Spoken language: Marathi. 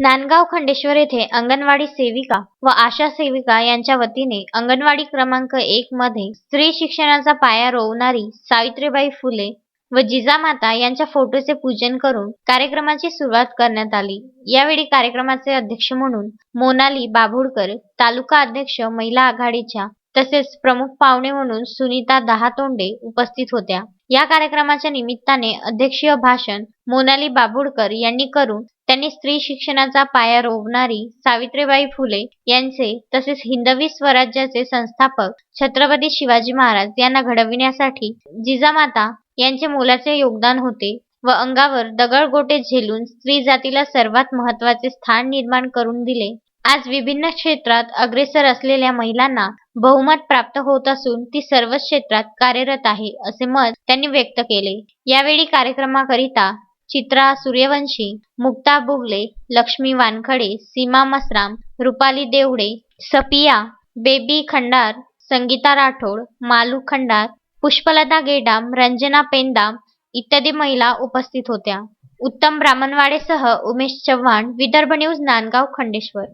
नांदगाव खंडेश्वर येथे अंगणवाडी सेविका व आशा सेविका यांच्या वतीने अंगणवाडी क्रमांक 1 मध्ये स्त्री शिक्षणाचा पाया रोवणारी सावित्रीबाई फुले व जिजामाता यांच्या फोटोचे पूजन करून कार्यक्रमाची सुरुवात करण्यात आली। यावेळी कार्यक्रमाचे अध्यक्ष म्हणून मोनाली बाभुळकर, तालुका अध्यक्ष महिला आघाडीच्या तसेच प्रमुख पाहुणे म्हणून सुनीता दहातोंडे उपस्थित होत्या। या कार्यक्रमाच्या निमित्ताने अध्यक्षीय भाषण मोनाली बाभुळकर यांनी करून त्यांनी स्त्री शिक्षणाचा पाया रोवणारी सावित्रीबाई फुले यांचे तसेच हिंदवी स्वराज्याचे संस्थापक छत्रपती शिवाजी महाराज यांना घडविण्यासाठी जिजामाता यांचे मोलाचे योगदान होते व अंगावर दगडगोटे झेलून स्त्री जातीला सर्वात महत्त्वाचे स्थान निर्माण करून दिले। आज विभिन्न क्षेत्रात अग्रेसर असलेल्या महिलांना बहुमत प्राप्त होत असून ती सर्वच क्षेत्रात कार्यरत आहे असे मत त्यांनी व्यक्त केले। यावेळी कार्यक्रमाकरिता चित्रा सूर्यवंशी, मुक्ता बुगले, लक्ष्मी वानखडे, सीमा मसराम, रुपाली देवडे, सपिया, बेबी खंडार, संगीता राठोड, मालू खंडार, पुष्पलता गेडाम, रंजना पेंदाम इत्यादी महिला उपस्थित होत्या। उत्तम ब्राह्मणवाडेसह उमेश चव्हाण, विदर्भ न्यूज, नांदगाव खंडेश्वर।